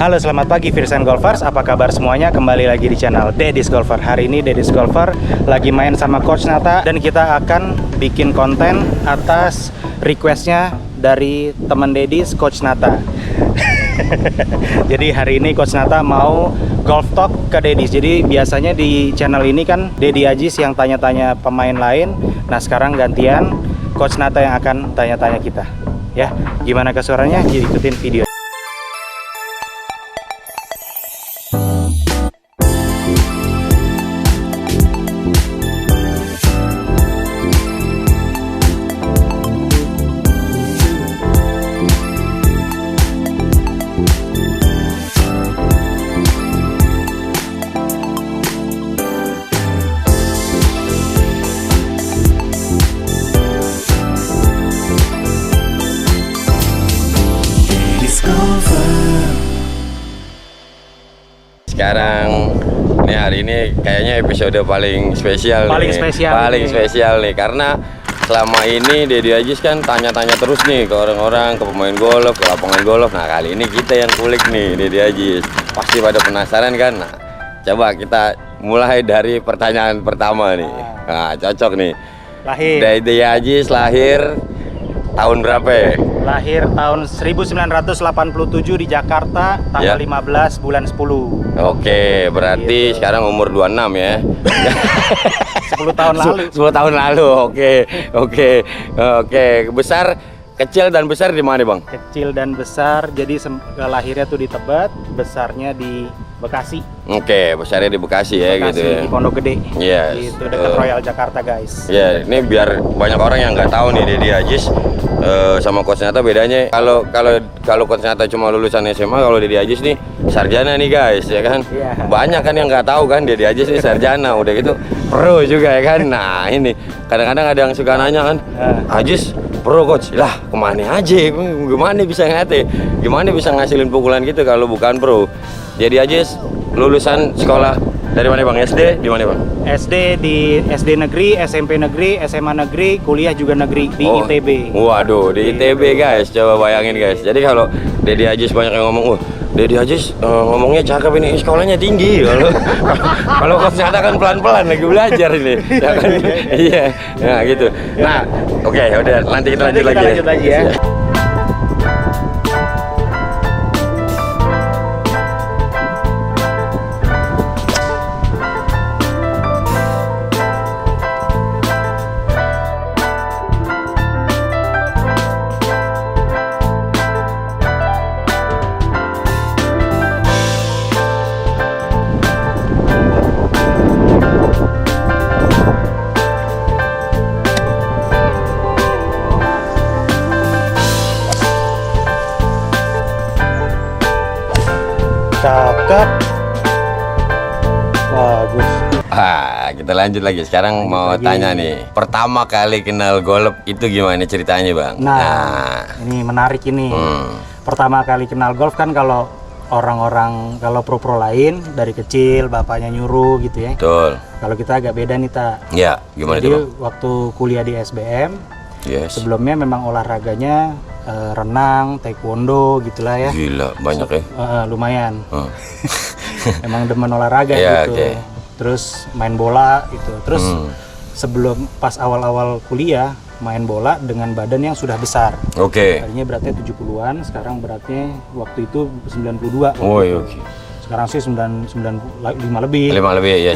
Halo, selamat pagi Firsan Golfers. Apa kabar semuanya? Kembali lagi di channel Deddy's Golfer. Hari ini Deddy's Golfer lagi main sama Coach Nata, dan kita akan bikin konten atas requestnya dari teman Deddy's, Coach Nata. Jadi hari ini Coach Nata mau golf talk ke Deddy's. Jadi biasanya di channel ini kan Deddy Ajis yang tanya-tanya pemain lain. Nah sekarang gantian Coach Nata yang akan tanya-tanya kita. Ya, gimana kesuaranya? Ikutin video. Sekarang nih, hari ini kayaknya episode paling spesial nih, karena selama ini Deddy Ajis kan tanya-tanya terus nih ke orang-orang, ke pemain golf, ke lapangan golf. Nah kali ini kita yang kulik nih Deddy Ajis, pasti pada penasaran kan. Nah coba kita mulai dari pertanyaan pertama nih. Nah cocok nih, Deddy Ajis lahir tahun berapa ya? Lahir tahun 1987 di Jakarta, tanggal 15 bulan 10. Oke, berarti sekarang umur 26 ya. 10 tahun lalu. 10 tahun lalu. Oke. Besar, kecil dan besar di mana, Bang? Kecil dan besar, jadi lahirnya tuh di Tebet, besarnya di Bekasi. Oke, besarnya di Bekasi ya, gitu ya. Di Pondok Gede. Yes. Itu dekat Royal Jakarta, guys. Ya, ini biar banyak orang yang nggak tahu nih Deddy Ajis sama Coach Nata bedanya. Kalau Coach Nata cuma lulusan SMA, kalau Deddy Ajis nih sarjana nih, guys, ya kan? Yeah. Banyak kan yang nggak tahu kan Deddy Ajis nih sarjana, udah gitu pro juga ya kan. Nah, ini kadang-kadang ada yang suka nanya kan, Ajis pro coach, lah kemana aja, gimana bisa ngate, gimana bisa ngasilin pukulan gitu kalau bukan pro. Jadi Ajis lulusan sekolah dari mana, Bang? SD di mana, Bang? SD di SD negeri, SMP negeri, SMA negeri, kuliah juga negeri di ITB. Waduh, di ITB, guys. Coba bayangin, guys. Jadi kalau Deddy Ajis banyak yang ngomong, Deddy Ajis ngomongnya cakep ini, sekolahnya tinggi. Kalau Coach Nata kan pelan-pelan lagi belajar ini, ya kan? Iya, nah gitu. Nah, oke, udah nanti kita lanjut lagi ya. Cakep. Bagus. Kita lanjut lagi. Sekarang mau tanya nih, pertama kali kenal golf itu gimana ceritanya, Bang? Nah, ini menarik ini. Pertama kali kenal golf kan kalau orang-orang, kalau pro-pro lain dari kecil bapaknya nyuruh gitu ya. Betul. Kalau kita agak beda nih, Ya, gimana Jadi tuh, Bang? waktu kuliah di SBM, Yes. sebelumnya memang olahraganya renang, taekwondo gitulah ya. Gila, banyak ya. Lumayan. Emang demen olahraga gitu. Okay. Terus main bola gitu. Terus sebelum pas awal-awal kuliah main bola dengan badan yang sudah besar. Oke. Tadinya beratnya 70-an, sekarang beratnya waktu itu 92. Oke. Sekarang sih 95 lebih. 5 lebih ya.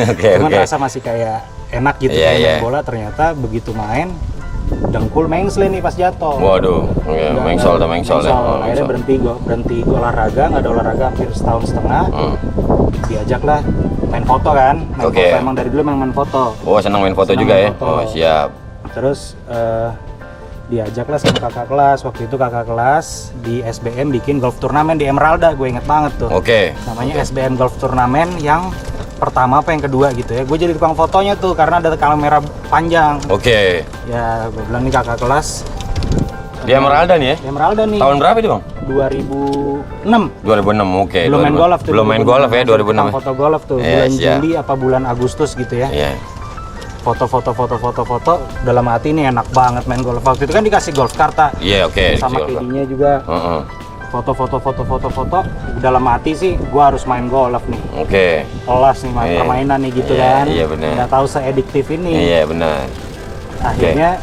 Oke. Cuman rasa masih kayak enak gitu main bola, ternyata begitu main dengkul mengsel nih pas jatuh. Waduh, ya, mengsol. Akhirnya berhenti olahraga, nggak ada olahraga hampir setahun setengah. Diajaklah main foto kan, foto, emang dari dulu main foto. Senang main foto juga ya. Siap. Terus diajaklah sama kakak kelas. Waktu itu kakak kelas di SBM bikin golf turnamen di Emeralda, gue inget banget tuh. Namanya SBM Golf Turnamen yang pertama apa yang kedua gitu ya. Gue jadi tukang fotonya tuh karena ada kamera panjang. Ya gue bilang nih kakak kelas di Emeralda nih ya? Di Emeralda nih. Tahun berapa itu, Bang? 2006. 2006, oke. Belum main golf tuh. Belum main golf ya 2006. Foto golf tuh bulan Juli apa bulan Agustus gitu ya. Foto dalam hati ini enak banget main golf. Waktu itu kan dikasih golf karta. Iya, oke. Sama caddy-nya juga. foto. Dalam hati sih gue harus main golf nih. Oke. Kelas nih main permainan nih gitu kan. Iya benar. Nggak tahu seediktif ini. Iya benar. Akhirnya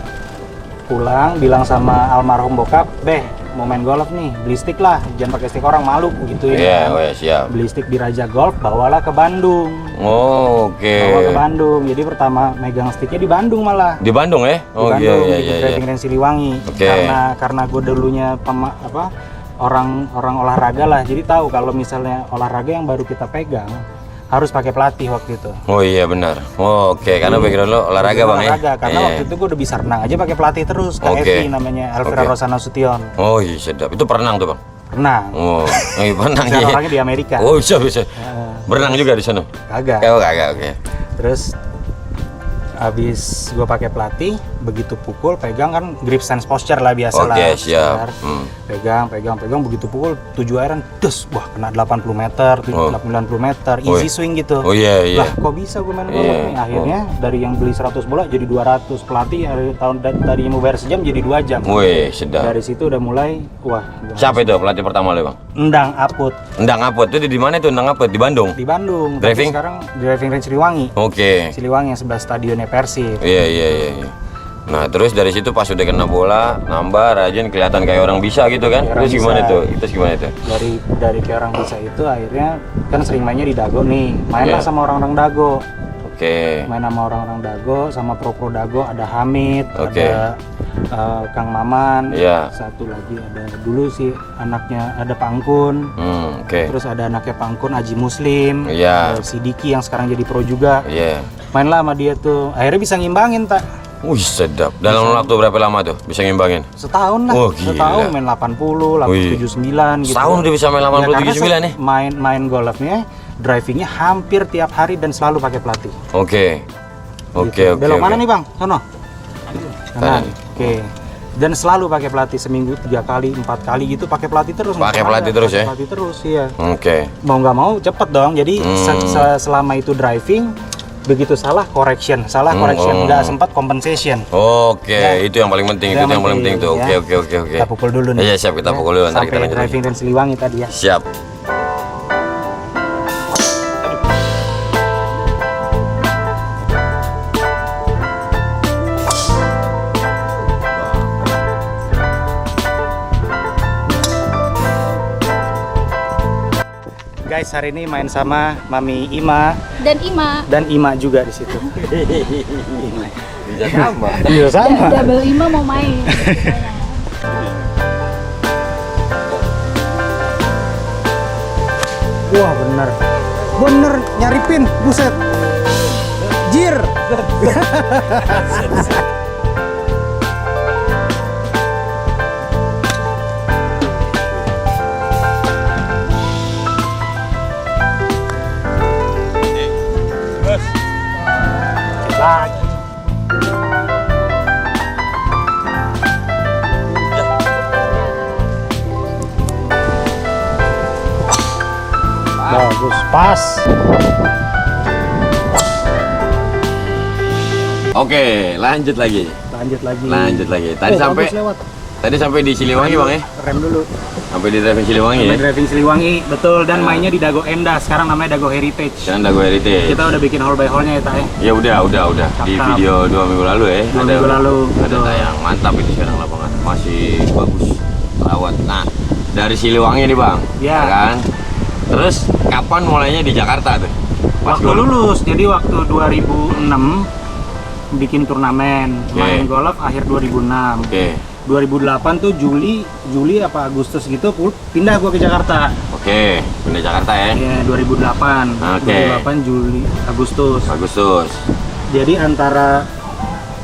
pulang bilang sama almarhum bokap, "Beh, mau main golf nih, beli stick lah, jangan pakai stick orang, malu," gitu ya. Iya, siap. Beli stick di Raja Golf, bawalah ke Bandung. Oh, oke. Bawa ke Bandung. Jadi pertama megang sticknya di Bandung malah. Di Bandung ya? Di Bandung, di driving range Siliwangi. Oke. Karena gue dulunya orang olahraga lah, jadi tahu kalau misalnya olahraga yang baru kita pegang harus pakai pelatih waktu itu. Oh iya benar. Oh, oke, karena background lo olahraga bang olahraga, karena waktu itu gue udah bisa renang aja pakai pelatih terus. KFI namanya, Elvira Rosana Sution. Oh iya sedap. Itu perenang tuh bang? Renang. Oh, perenang ya. Orangnya di Amerika. Oh bisa. Berenang juga di sana? Kagak. Oh kagak, oke. Terus habis gue pakai pelatih, begitu pukul pegang kan grip stance posture lah biasa lah. Oke, siap. Pegang begitu pukul 7 iron, dus, wah kena 80 meter, 90 meter, easy swing gitu. Oh iya. Lah kok bisa gue main golf nih? Akhirnya dari yang beli 100 bola jadi 200, pelatih dari mau bayar sejam jadi 2 jam. Wih, sedap. Dari situ udah mulai, wah. Siapa itu pelatih pertama lo bang? Endang Aput. Endang Aput itu di mana itu Endang Aput? Di Bandung? Di Bandung. Driving? Tapi sekarang driving range Siliwangi. Oke. Siliwangi yang sebelah stadionnya Persib. Iya. Nah terus dari situ pas udah kena bola, nambah, rajin, kelihatan kayak orang bisa gitu kan? Terus gimana tuh? Dari kayak orang bisa itu akhirnya kan sering mainnya di Dago nih. Mainlah sama orang-orang Dago. Oke. Main sama orang-orang Dago, sama pro Dago, ada Hamid, ada Kang Maman. Iya. Satu lagi ada dulu sih anaknya ada Pangkun. Oke. Terus ada anaknya Pangkun Aji Muslim. Iya. Si Diki yang sekarang jadi pro juga. Iya. Mainlah sama dia tuh. Akhirnya bisa ngimbangin, tak? Wih sedap. Dalam waktu berapa lama tuh bisa ngimbangin? Setahun lah. Oh, gila. Setahun main 80, 79 gitu. Setahun udah bisa main 80, 79 nih? Main golfnya, drivingnya hampir tiap hari dan selalu pakai pelatih. Oke. Belok mana nih bang? Sono. Kanan. Oke. Dan selalu pakai pelatih seminggu 3 kali, 4 kali gitu pakai pelatih terus. Pakai pelatih terus ya? Pelatih terus, iya. Oke. Mau nggak mau cepet dong. Jadi selama itu driving, begitu salah correction, nggak sempat compensation. Oke, itu yang paling penting, itu yang paling penting tuh. Oke. Kita pukul dulu nih. Iya siap, kita pukul dulu. Ntar kita lanjut lagi. Driving range Siliwangi tadi ya. Siap. Guys, hari ini main sama Mami Ima dan Ima juga di situ. Bisa sama. Iya sama. Double Ima mau main. Wah bener nyari pin, buset. Jir. Lagi. Bagus, pas. Oke, lanjut lagi. Tadi sampai di Siliwangi bang ya? Rem dulu. Sampai di driving Siliwangi ya? Driving Siliwangi, betul. Dan mainnya di Dago Enda, sekarang namanya Dago Heritage. Sekarang Dago Heritage. Kita udah bikin hall by hallnya ya, Tak ya? Ya udah. Di video 2 minggu lalu ya. 2 minggu lalu. Ada tayang, mantap itu sekarang lapangan. Masih bagus, terawat. Nah, dari Siliwangi nih bang, ya kan? Terus kapan mulainya di Jakarta tuh? Waktu lulus, jadi waktu 2006 bikin turnamen, main golf akhir 2006. 2008 tuh Juli apa Agustus gitu pindah gua ke Jakarta. Oke, pindah Jakarta ya? Iya, 2008. 2008 Juli, Agustus. Jadi antara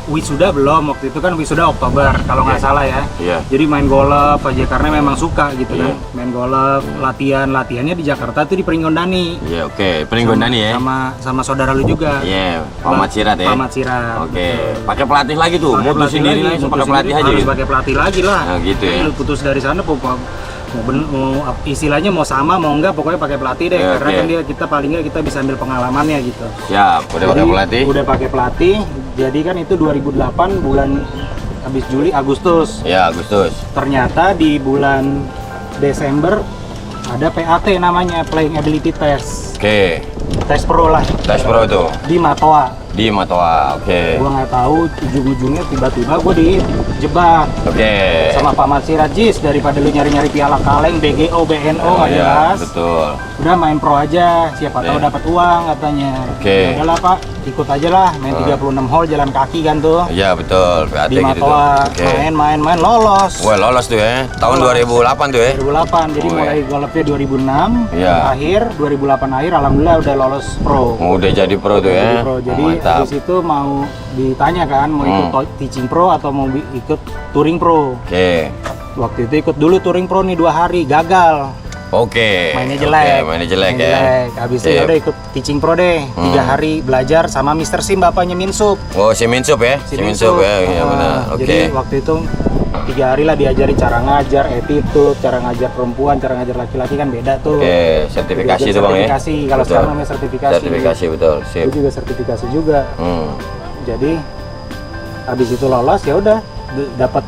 wisuda belum, waktu itu kan wisuda Oktober kalau nggak salah ya. Iya. Jadi main golf aja karena memang suka gitu kan. Main golf, latihannya di Jakarta tuh di Pringgondani. Iya, oke. Pringgondani ya. Sama saudara lu juga. Iya, Pamat Sirat ya. Pamat Sirat. Oke. Pakai pelatih lagi tuh. Mau sendiri langsung pakai pelatih aja. Harus gitu. pakai pelatih lagi lah. Nah, gitu ya. Lu putus dari sana mau istilahnya mau sama mau enggak pokoknya pakai pelatih deh karena kan kita paling nggak kita bisa ambil pengalamannya gitu. Siap, udah pakai pelatih. Udah pakai pelatih. Jadi kan itu 2008 bulan habis Juli Agustus. Ya, Agustus. Ternyata di bulan Desember ada PAT namanya, Playing Ability Test. Oke. Tes pro lah. Tes pro itu Di Matoa. di Matoa. Oke. Gua nggak tahu ujung-ujungnya tiba-tiba gue dijebak Oke. sama Pak Matsir Rajis, daripada lu nyari-nyari piala kaleng, BGO, BNO nggak jelas. Betul. Udah main pro aja, siapa tahu dapat uang katanya. Oke. Ya udahlah Pak, ikut aja lah, main 36 hole jalan kaki kan tuh. Iya betul, PAT Di gitu tuh. Matoa, Oke. main lolos. Wah, lolos tuh ya. Tahun 2008 tuh ya. 2008, jadi Oh, mulai golfnya 2006 Iya. akhir, 2008 akhir, alhamdulillah udah lolos pro. Udah jadi pro tuh ya. Jadi pro. Jadi Mantap. habis itu mau ditanya kan, mau ikut teaching pro atau mau ikut touring pro. Oke. Waktu itu ikut dulu touring pro nih 2 hari, gagal. Oke. Mainnya jelek. Oke, mainnya jelek Main ya. jelek. Habis itu Iya. ya udah ikut teaching pro deh. 3 hari belajar sama Mr. Sim, bapaknya Minsup. Oh, si Minsup ya? Si Minsup ya, iya benar. Oke. Jadi waktu itu 3 hari lah diajari cara ngajar, attitude, cara ngajar perempuan, cara ngajar laki-laki kan beda tuh. Oke, sertifikasi Diajar tuh Bang ya. sertifikasi, kalau Betul. sekarang namanya sertifikasi. Sertifikasi betul. Sip. Itu juga sertifikasi juga. Jadi habis itu lolos ya udah dapat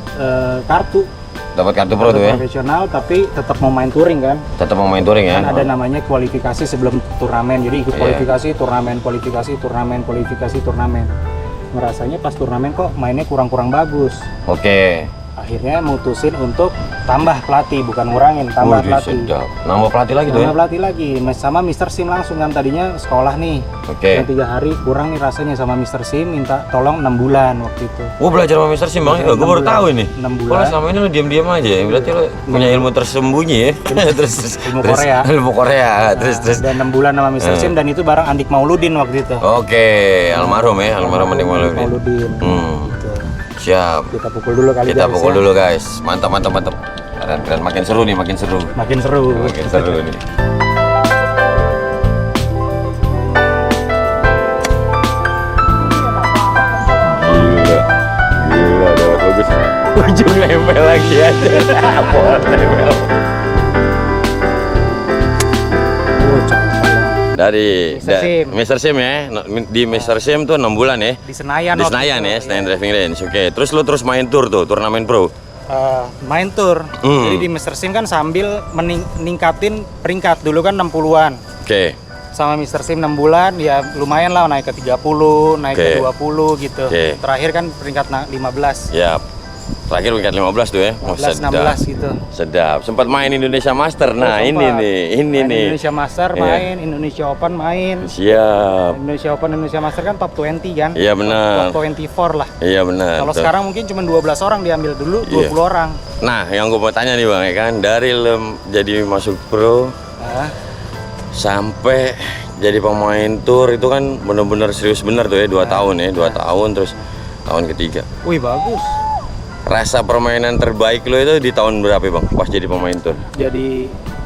kartu. Dapat kartu pro tuh ya. Profesional tapi tetap mau main touring kan. Tetap mau main touring ya. Kan ada namanya kualifikasi sebelum turnamen. Jadi ikut Iya. kualifikasi, turnamen, kualifikasi, turnamen, kualifikasi, turnamen. Ngerasanya pas turnamen kok mainnya kurang-kurang bagus. Oke. Akhirnya mutusin untuk tambah pelatih, bukan ngurangin, tambah Wih, pelatih. sedap. Nambah pelatih lagi tuh ya. Tambah pelatih lagi sama Mr. Sim langsung kan, tadinya sekolah nih. Oke. Yang 3 hari kurang nih rasanya, sama Mr. Sim minta tolong 6 bulan waktu itu. Oh, belajar sama Mr. Sim Bang. Belajar Gue baru 6 tahu ini. 6 bulan. Kalau selama ini lu diam-diam aja ya. Berarti lu punya ilmu tersembunyi ya. terus Ilmu terus- Korea. Ilmu Korea. Terus Dan 6 bulan sama Mr. Sim, dan itu bareng Andik Mauludin waktu itu. Oke, almarhum ya, almarhum Andik Mauludin. Mauludin. Gitu. Siap. Kita pukul dulu kali Kita guys, pukul ya. dulu guys. Mantap, mantap, mantap. Keren, keren. Makin seru nih, makin seru. Makin seru. Makin seru nih. Gila, gila, dapat bagus. Ujung nempel lagi aja. Pohon nempel. Oh, cakep banget. Dari Mr. Sim. Mr. Sim ya. Di Mr. Sim tuh 6 bulan ya. Di Senayan. Di waktu Senayan itu, ya, Senayan iya. Driving Range. Oke, terus lu terus main tour tuh, turnamen pro. Main tour. Jadi di Mr. Sim kan sambil meningkatin peringkat, dulu kan 60-an. Oke. Sama Mr. Sim 6 bulan ya lumayan lah, naik ke 30, naik ke Oke. 20 gitu. Oke. Terakhir kan peringkat 15. Ya. Terakhir peringkat 15 tuh ya. Oh, 15, sedap. 16 gitu. Sedap. Sempat main Indonesia Master. Nah, Oh, ini sempat. nih, ini Main nih. Indonesia Master Iya. main, Indonesia Open main. Siap. Indonesia Open, Indonesia Master kan top 20 kan? Iya, benar. Top 24 lah. Iya benar. Kalau tuh. sekarang mungkin cuma 12 orang diambil, dulu 20 Iya. orang. Nah, yang gue mau tanya nih Bang ya kan, dari lu jadi masuk pro Nah, sampai jadi pemain tour itu kan bener-bener serius bener tuh ya, 2 tahun ya, 2 tahun terus tahun ketiga. wih bagus. Rasa permainan terbaik lo itu di tahun berapa Bang? Pas jadi pemain tour?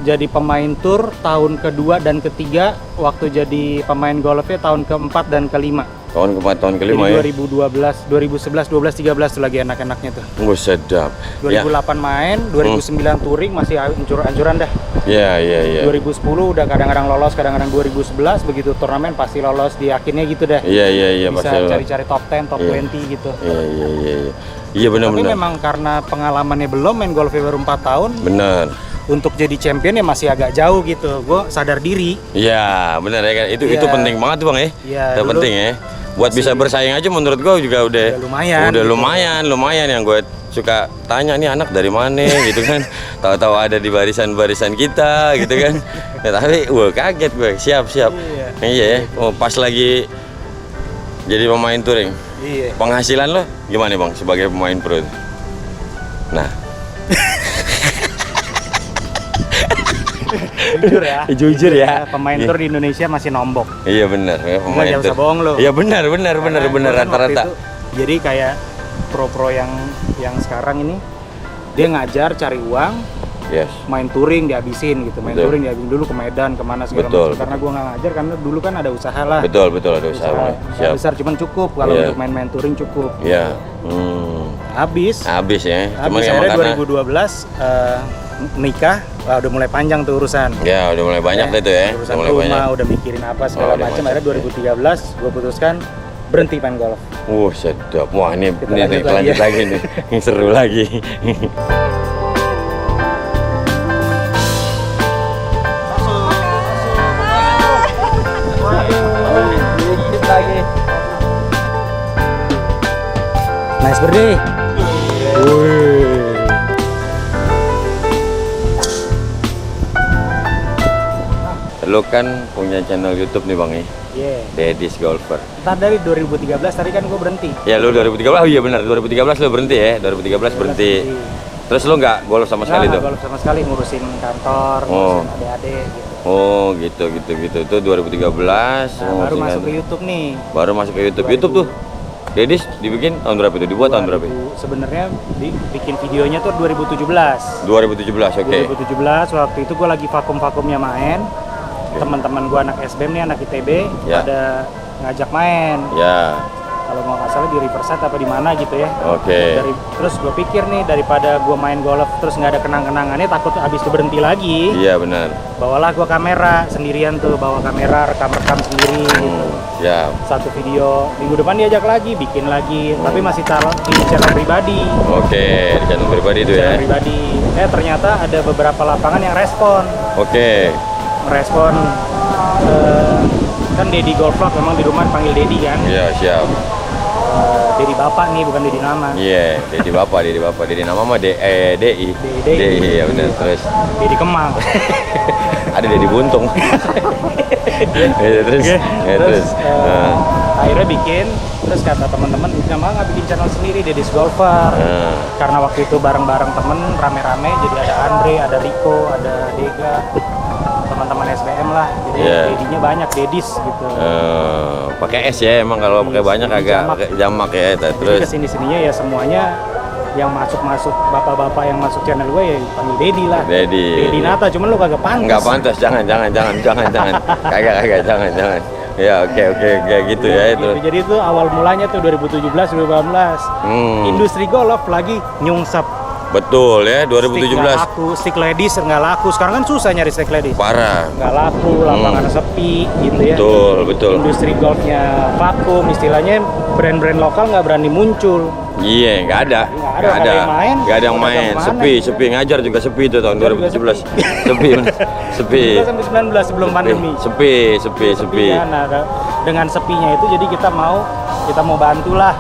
Jadi pemain tour tahun kedua dan ketiga, waktu jadi pemain golfnya tahun keempat dan kelima. Tahun keempat, tahun kelima ya? Jadi 2012, 2011, 12, 13 tuh lagi enak-enaknya tuh. Gue sedap. 2008 main, 2009 touring masih hancur-hancuran dah. Iya, iya, iya. 2010 udah kadang-kadang lolos, kadang-kadang 2011 begitu turnamen pasti lolos di akhirnya gitu dah. Iya, iya, iya. Bisa pasti lo. cari-cari top 10, top Iya. 20 gitu. Iya, iya, iya. Iya, iya Tapi benar-benar. memang karena pengalamannya belum, main golfnya baru 4 tahun, Benar. untuk jadi champion ya masih agak jauh gitu. Gue sadar diri. Iya, benar ya kan. Itu Iya. penting banget tuh Bang ya. Iya, Itu dulu penting ya. Buat bisa bersaing aja menurut gua juga udah lumayan Udah gitu. lumayan yang gue suka tanya nih anak dari mana gitu kan. Tahu-tahu ada di barisan-barisan kita gitu kan. Ya, tapi wah kaget gue. Siap. Iya ya. Oh, pas lagi jadi pemain touring. Iya. Penghasilan lo gimana Bang sebagai pemain pro? Nah, Jujur ya. jujur ya. Pemain tour di Indonesia masih nombok. Iya benar ya pemain Nggak usah bohong lo. Iya benar Karena gua kan waktu rata-rata. itu, jadi kayak pro-pro yang sekarang ini, dia ngajar cari uang, Yes. main touring dihabisin gitu, main Betul. touring dihabisin dulu ke Medan kemana segala Betul, macam. Karena gua nggak ngajar, karena dulu kan ada usaha lah. Betul ada usaha. Nggak Siap. besar, cuman cukup kalau Iya. untuk main-main touring cukup. Iya. Habis Habis ya. Cuman akhirnya emang karena 2012 nikah, udah mulai panjang tuh urusan. ya udah mulai banyak deh tuh ya. Urusan Udah mulai rumah, banyak. udah mikirin apa segala udah macam. masuk, Akhirnya 2013 gue putuskan berhenti main golf. Sedap. Wah, ini Kita nih lanjut lanjut lagi lagi nih. Yang seru lagi. Nice birdie. Lu kan punya channel YouTube nih Bang ya? Iya. Deddy's Golfer. Ntar dari 2013 tadi kan gue berhenti. Ya lu 2013, oh iya benar 2013 lu berhenti ya, 2013 berhenti. Terus lu nggak golf sama sekali tuh? Nggak golf sama sekali, ngurusin kantor, ngurusin adik-adik gitu. Oh gitu. Itu 2013. Baru masuk ke YouTube nih. Baru masuk ke YouTube. YouTube tuh Deddy's dibikin tahun berapa itu? Dibuat tahun berapa? Sebenarnya bikin videonya tuh 2017. 2017, oke. 2017 waktu itu gue lagi vakum-vakumnya main. Teman-teman gue anak SBM nih, anak ITB, pada ngajak main. Ya. Kalau nggak salah di Riverside apa di mana gitu ya. Oke. Terus gue pikir nih, daripada gue main golf terus nggak ada kenang-kenangannya, takut abis itu berhenti lagi. Iya benar. Bawalah gue kamera sendirian tuh, bawa kamera rekam sendiri gitu. Ya. Satu video, minggu depan diajak lagi, bikin lagi, tapi masih taruh di channel pribadi. Oke, di channel pribadi itu ya. Channel pribadi. Ternyata ada beberapa lapangan yang respon. Oke. Merespon kan Deddy Golf Vlog, memang di rumah panggil Deddy kan. Iya, siap. Deddy bapak nih, bukan Deddy nama. Iya, Deddy bapak. Deddy nama mah DI. Iya benar. Terus Deddy Kemang. ada Deddy Buntung. Terus akhirnya bikin, terus kata teman-teman, kenapa nggak bikin channel sendiri, Deddy's Golfer. Karena waktu itu bareng-bareng temen, rame-rame, jadi ada Andre, ada Rico, ada Dega, teman-teman SBM lah, jadi Deddy-nya banyak, Deddy's gitu. Pakai S ya, emang kalau pakai banyak agak jamak ya. Terus kesini-sininya ya semuanya yang masuk bapak-bapak yang masuk channel gue ya panggil Deddy lah. Deddy Nata, cuman lu kagak pantas. Nggak pantas, jangan. Kagak, jangan. Ya oke kayak gitu ya itu. Jadi itu awal mulanya tuh 2017 2018. Industri golf lagi nyungsep. Betul ya, 2017. Stick ladies nggak laku. Sekarang kan susah nyari stick ladies. Parah. Nggak laku, lapangan sepi gitu ya. Betul. Industri golfnya vakum, istilahnya brand-brand lokal nggak berani muncul. Iya, nggak ada yang main. Sepi, ngajar juga sepi itu tahun 2017. Sepi. 2019 sebelum pandemi. Sepi. Ya, nah, dengan sepinya itu jadi kita mau bantulah.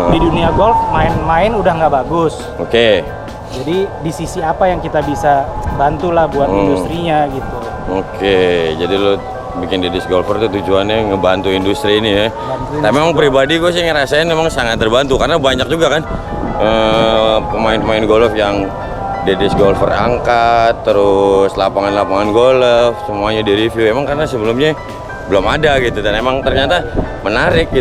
Di dunia golf main udah nggak bagus. Oke. Jadi di sisi apa yang kita bisa bantulah buat industrinya gitu. Oke, jadi lo bikin Deddy's Golfer itu tujuannya ngebantu industri ini ya. Tapi memang pribadi gue sih ngerasain memang sangat terbantu karena banyak juga kan pemain-pemain golf yang Deddy's Golfer angkat, terus lapangan-lapangan golf semuanya di review. Emang karena sebelumnya belum ada gitu dan emang ternyata menarik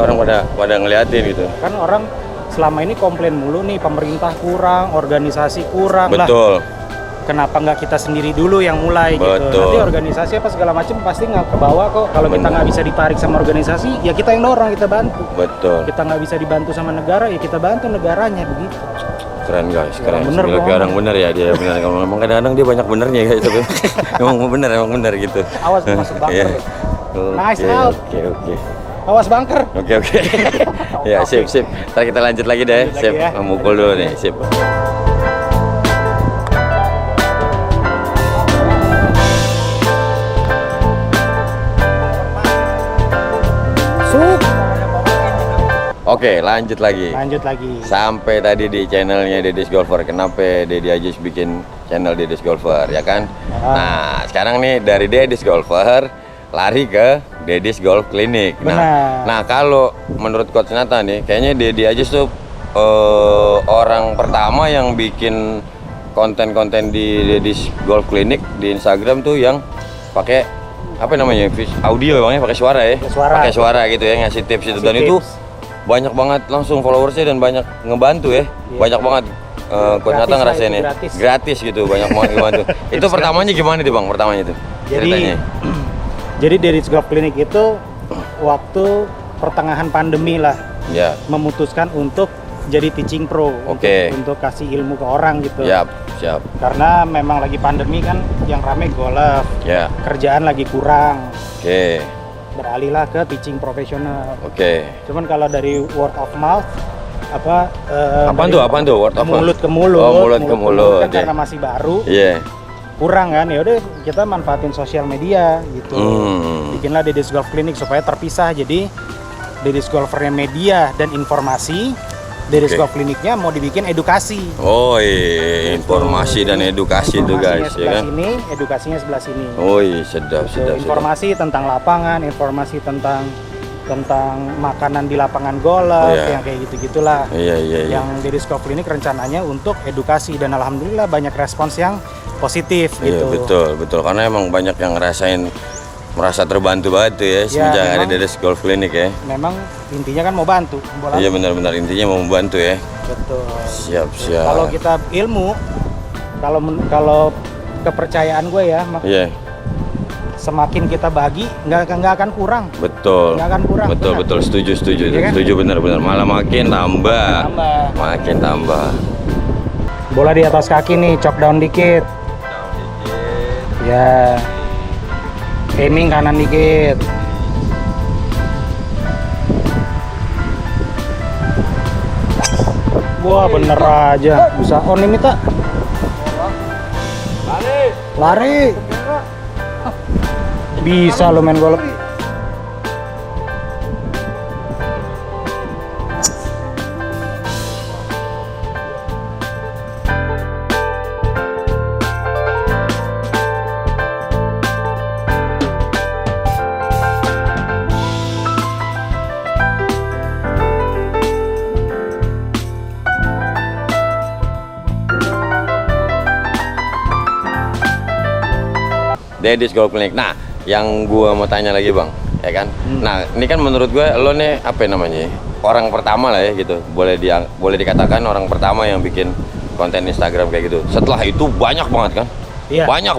orang pada ngeliatin gitu. Kan orang selama ini komplain mulu nih, pemerintah kurang, organisasi kurang. Betul. Lah, kenapa nggak kita sendiri dulu yang mulai gitu? Nanti organisasi apa segala macam pasti nggak ke bawah kok. Kalau kita nggak bisa ditarik sama organisasi, ya kita yang dorong, kita bantu. Betul. Kita nggak bisa dibantu sama negara, ya kita bantu negaranya begitu. Keren guys, keren. Bener, orang bener ya dia bener. Kalau ngomong kadang-kadang dia banyak benernya guys. emang bener gitu. Awas masuk bunker. Nice out. Oke. Awas bunker. Oke. Ya sip. Ntar kita lanjut lagi deh. Sip. Memukul dulu nih. Sip. Oke, lanjut lagi. Sampai tadi di channelnya Deddy's Golfer. Kenapa Deddy Aziz bikin channel Deddy's Golfer, ya kan? Nah, sekarang nih dari Deddy's Golfer lari ke Deddy's Golf Clinic. Nah, kalau menurut Coach Nathan nih, kayaknya Deddy Aziz tuh orang pertama yang bikin konten-konten di Deddy's Golf Clinic di Instagram tuh yang pakai apa namanya? Audio bang ya, pakai suara ya. Pakai suara gitu ya, ngasih tips itu dan itu banyak banget langsung followersnya dan banyak ngebantu ya. Banyak banget Coach Nathan ngerasain ya. Gratis gitu, banyak banget ngebantu. Itu pertamanya gimana tuh bang? Pertamanya itu ceritanya. Jadi Deddy's Golf Clinic itu waktu pertengahan pandemi lah, memutuskan untuk jadi teaching pro, untuk kasih ilmu ke orang gitu. Siap. Karena memang lagi pandemi kan, yang rame golf, kerjaan lagi kurang. Beralihlah ke teaching profesional. Cuman kalau dari word of mouth, apaan tuh word of mouth? Mulut ke mulut. Mulut ke mulut. Kan karena masih baru. Kurang kan, ya udah kita manfaatin sosial media gitu. Bikinlah Deddy's Golf Clinic supaya terpisah. Jadi Deddy's Golfernya media dan informasi, Deddy's Golf Kliniknya mau dibikin edukasi. Oh iya, informasi dan edukasi itu guys, ya kan? Sini, edukasinya sebelah sini. Oh iya, sedap. Informasi tentang lapangan, informasi tentang makanan di lapangan golf, yang kayak gitu-gitulah. Iya. Yang Deddy's Golf Klinik rencananya untuk edukasi dan alhamdulillah banyak respons yang positif gitu. Iya, betul. Karena emang banyak yang merasa terbantu banget tuh ya semenjak ada Deddy's Golf Klinik ya. Memang intinya kan mau bantu. Iya benar-benar intinya mau membantu ya. Betul. Siap. Kalau kita ilmu, kalau kepercayaan gue ya, semakin kita bagi nggak akan kurang. Betul. Nggak akan kurang. Betul. Setuju. Ya kan? Setuju benar-benar. Malah makin tambah. Makin tambah. Bola di atas kaki nih, chop down dikit. Ya. Aiming kanan dikit. Wah bener aja, bisa on ini tak? Lari. Bisa lo main golf. Deddy's Golf Klinik. Nah, yang gua mau tanya lagi bang, ya kan? Nah, ini kan menurut gue lo nih apa namanya? Orang pertama lah ya gitu. Boleh dikatakan orang pertama yang bikin konten Instagram kayak gitu. Setelah itu banyak banget kan? Iya. Banyak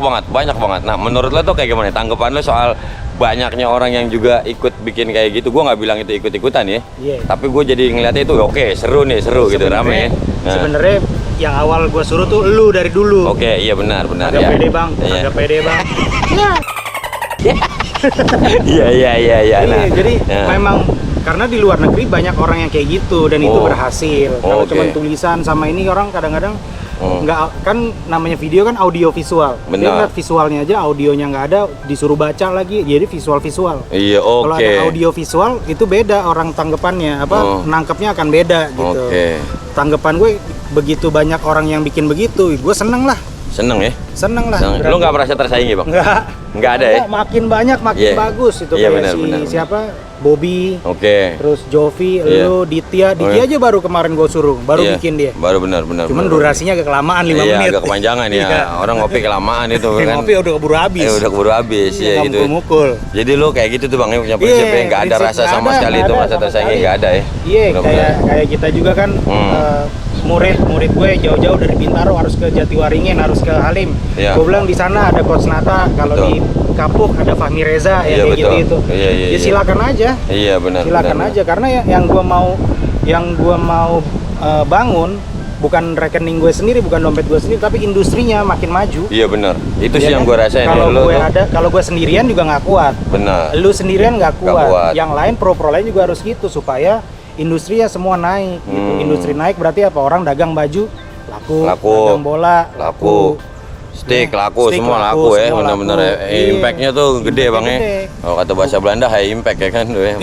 banget. Nah, menurut lo tuh kayak gimana? Tanggapan lo soal banyaknya orang yang juga ikut bikin kayak gitu? Gue nggak bilang itu ikut-ikutan ya. Iya. Tapi gue jadi ngeliatnya itu seru gitu, rame. Nah. Sebenarnya yang awal gue suruh tuh lu dari dulu. Oke, iya benar agak ya. pede bang, agak pede bang. Iya. Nah, jadi memang karena di luar negeri banyak orang yang kayak gitu dan itu berhasil. Kalau cuma tulisan sama ini orang kadang-kadang nggak, kan namanya video kan audio visual. Dia ngeliat visualnya aja, audionya nggak ada, disuruh baca lagi, jadi visual. Iya, Kalau ada audio visual itu beda orang tanggapannya, nangkepnya akan beda gitu. Tanggapan gue begitu banyak orang yang bikin begitu, gue seneng lah. Seneng ya? Seneng lah. Lu nggak merasa tersaingi bang? Nggak ada ya? Makin banyak makin bagus itu kayak benar. Siapa? Bobby. Terus Jovi, lu, Ditya aja baru kemarin gue suruh, bikin dia. Baru benar. Cuman durasinya agak kelamaan 5 menit. Iya, agak kepanjangan ya. Orang ngopi kelamaan itu kan. Ngopi udah keburu habis. Udah keburu habis ya gitu. Mukul. Jadi lu kayak gitu tuh bang, punya prinsip yang nggak ada rasa sama sekali itu merasa tersaingi, nggak ada ya? Iya, kayak kita juga kan. Murid gue jauh-jauh dari Bintaro harus ke Jatiwaringin, harus ke Halim. Gue bilang di sana ada Coach Nata, kalau di Kapuk ada Fahmi Reza, kayak gitu. Ya silakan aja. Iya benar. Silakan aja, karena yang gue mau bangun bukan rekening gue sendiri, bukan dompet gue sendiri, tapi industrinya makin maju. Iya benar. Itu sih yang gue rasain. Kalau gue sendirian juga nggak kuat. Benar. Lu sendirian nggak kuat. Yang lain pro lain juga harus gitu supaya industrinya semua naik gitu. Industri naik berarti apa? Orang dagang baju laku. Dagang bola laku. Stick laku, semua laku ya, benar-benar impact-nya tuh gede bang ya. Kalau kata bahasa Belanda high impact ya kan tuh ya.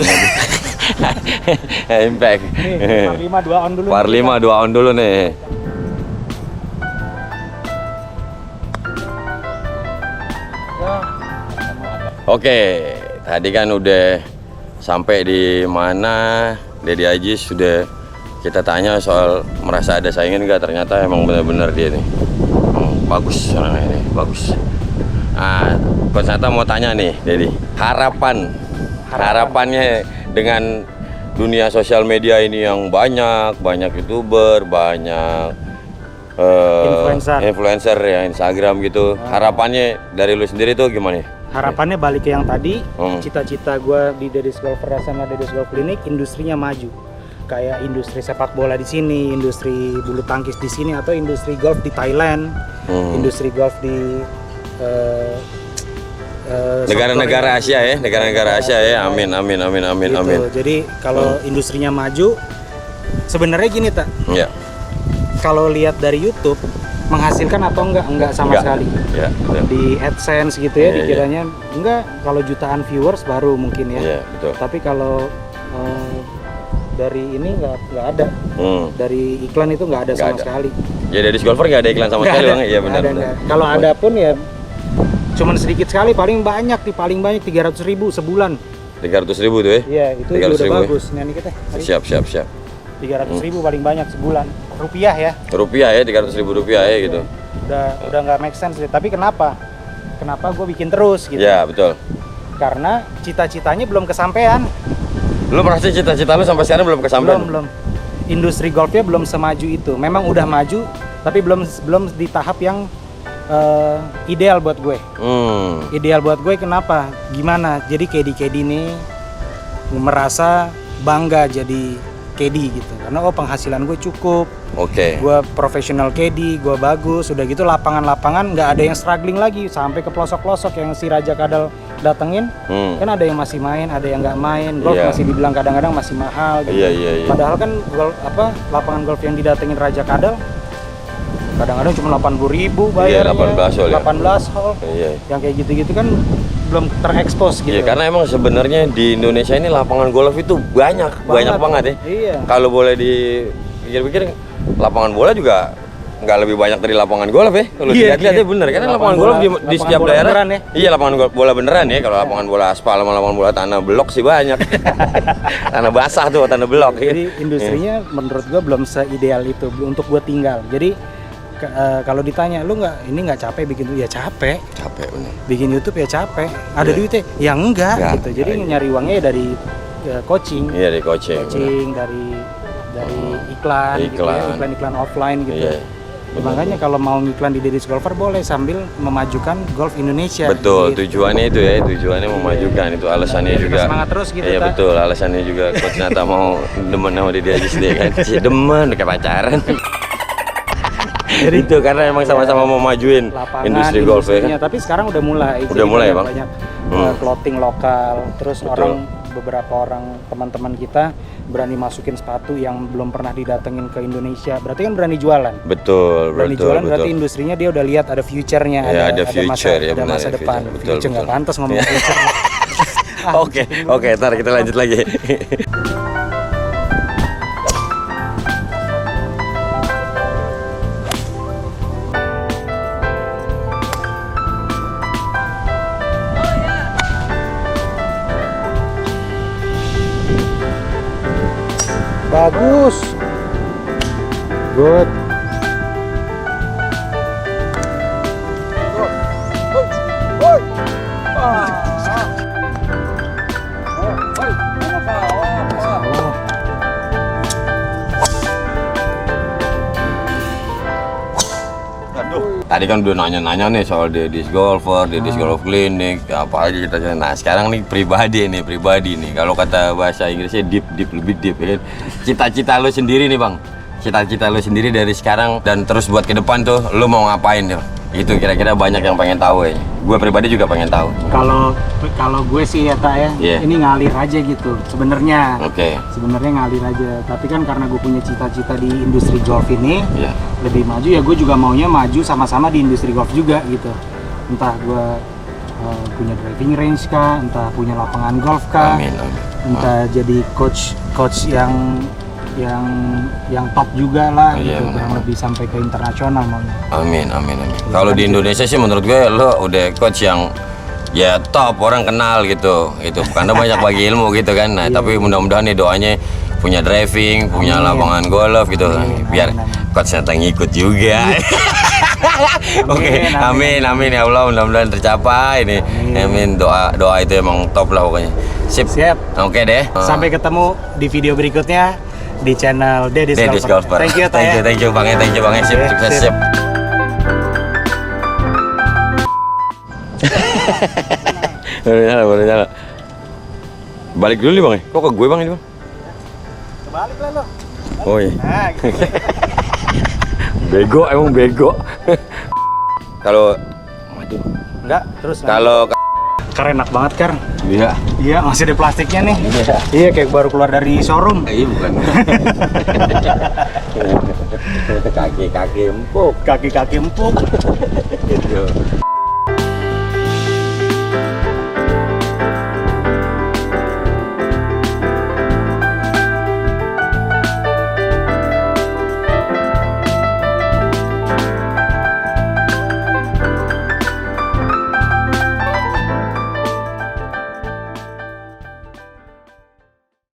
High impact. Par 5 2 on dulu. Par 5 2 on dulu nih. Oke, tadi kan udah sampai di mana? Deddy Aziz sudah kita tanya soal merasa ada saingan nggak, ternyata emang benar-benar dia nih bagus orangnya nih, bagus. Nah, Coach Nata mau tanya nih Deddy, harapannya dengan dunia sosial media ini yang banyak YouTuber, banyak influencer ya, Instagram gitu. Harapannya dari lu sendiri tuh gimana? Harapannya balik ke yang tadi, cita-cita gue di Deddy's Golfer sama Deddy's Golf Klinik, industrinya maju. Kayak industri sepak bola di sini, industri bulu tangkis di sini, atau industri golf di Thailand, industri golf di negara-negara Asia ya, amin. Jadi kalau industrinya maju, sebenarnya gini tak? Ya. Kalau lihat dari YouTube, menghasilkan atau enggak sama sekali. Di AdSense gitu ya, dikiranya enggak, kalau jutaan viewers baru mungkin ya. Betul. Tapi kalau Dari ini nggak ada. Dari iklan itu nggak ada sama sekali. Ya dari golfer nggak ada iklan sama sekali bang. Iya benar. Kalau ada pun ya cuman sedikit sekali, paling banyak 300.000 sebulan. 300.000 tuh ya? Iya, itu udah bagus. Nih kita. Siap. 300.000 paling banyak sebulan. Rupiah ya? Rupiah ya, 300.000 rupiah ya gitu. Udah nggak make sense. Tapi kenapa gue bikin terus gitu? Ya betul. Karena cita-citanya belum kesampaian. Lu merasa cita-cita lu sampai sekarang belum kesampaian? Belum. Industri golfnya belum semaju itu. Memang udah maju, tapi belum di tahap yang ideal buat gue. Ideal buat gue kenapa? Gimana? Jadi KD ini merasa bangga jadi KD gitu. Karena penghasilan gue cukup. Gue profesional KD, gue bagus. Udah gitu lapangan-lapangan nggak ada yang struggling lagi sampai ke pelosok-pelosok yang si Raja Kadal datengin. Kan ada yang masih main, ada yang nggak main. Golf masih dibilang kadang-kadang masih mahal gitu. Padahal kan lapangan golf yang didatengin Raja Kadal kadang-kadang cuma 80.000 bayarnya. 18 hole. Yang kayak gitu-gitu kan belum terekspos gitu. Karena emang sebenarnya di Indonesia ini lapangan golf itu banyak banget ya. Kalau boleh dipikir-pikir, lapangan bola juga nggak lebih banyak dari lapangan golf ya. Kalau dilihat-lihat ya bener, karena lapangan golf di setiap daerah. Iya, lapangan bola beneran ya. Kalau lapangan bola aspal sama lapangan bola tanah blok sih banyak. Tanah basah tuh, tanah blok. Jadi industrinya menurut gua belum seideal itu untuk gua tinggal. Jadi kalau ditanya lu nggak capek bikin YouTube? Ya capek bener. Bikin YouTube ya capek. Ada duitnya? Ya enggak gitu. Jadi nyari uangnya dari coaching. Iya, dari coaching dari iklan gitu ya, iklan offline gitu. Makanya kalau mau ngiklan di Deddy's Golfer boleh sambil memajukan golf Indonesia. Betul, gitu. tujuannya itu ya, memajukan. Itu alasannya juga. Semangat terus gitu. Iya betul, alasannya juga Coach Nata mau demen sama Deddy Aziz deh kan. Demen kayak pacaran. Jadi itu karena emang sama-sama mau majuin industri golf ya. Tapi sekarang udah mulai. Udah mulai ya bang. Banyak clothing lokal, terus beberapa orang teman-teman kita berani masukin sepatu yang belum pernah didatengin ke Indonesia. Berarti kan berani jualan. Betul. Berarti industrinya dia udah lihat ada future-nya, ada masa depan. Future nggak pantas ngomong future. Oke, ntar kita lanjut lagi. Bagus. Good. Tadi kan udah nanya-nanya nih soal Deddy's Golfer, Deddy's Golf Clinic, apa aja kita. Nah sekarang nih pribadi nih. Kalau kata bahasa Inggrisnya lebih deep ya kan. Cita-cita lo sendiri nih bang. Cita-cita lo sendiri dari sekarang dan terus buat ke depan tuh, lo mau ngapain tuh? Itu kira-kira banyak yang pengen tahu ya. Gue pribadi juga pengen tahu. Kalau gue sih ya tak ya, ini ngalir aja gitu sebenarnya. Sebenarnya ngalir aja. Tapi kan karena gue punya cita-cita di industri golf ini, lebih maju ya gue juga maunya maju sama-sama di industri golf juga gitu. Entah gue punya driving range kah, entah punya lapangan golf kah, entah jadi coach yang top juga lah gitu, yang lebih sampai ke internasional maunya. Amin. Kalau di Indonesia sih menurut gue lo udah coach yang ya top, orang kenal gitu. Itu karena banyak bagi ilmu gitu kan. Nah, tapi mudah-mudahan nih doanya punya driving, punya lapangan golf gitu. Biar coach Nata ngikut juga. Amin ya Allah, mudah-mudahan tercapai ini. Amin, doa itu emang top lah pokoknya. Siap. Oke deh. Sampai ketemu di video berikutnya di channel Deddy's Golfer. Thank you Bang. Sip. Baru nyala. Balik dulu nih Bang. Kok ke gue Bang ini Bang? Kebalik lah lo. Oh iya. Nah, gitu. Bego. Kalau enggak, terus kalau keren, enak banget Kar. Iya, masih ada plastiknya nih. Iya, kayak baru keluar dari showroom. Iya, bukan. Kaki-kaki empuk. Gitu.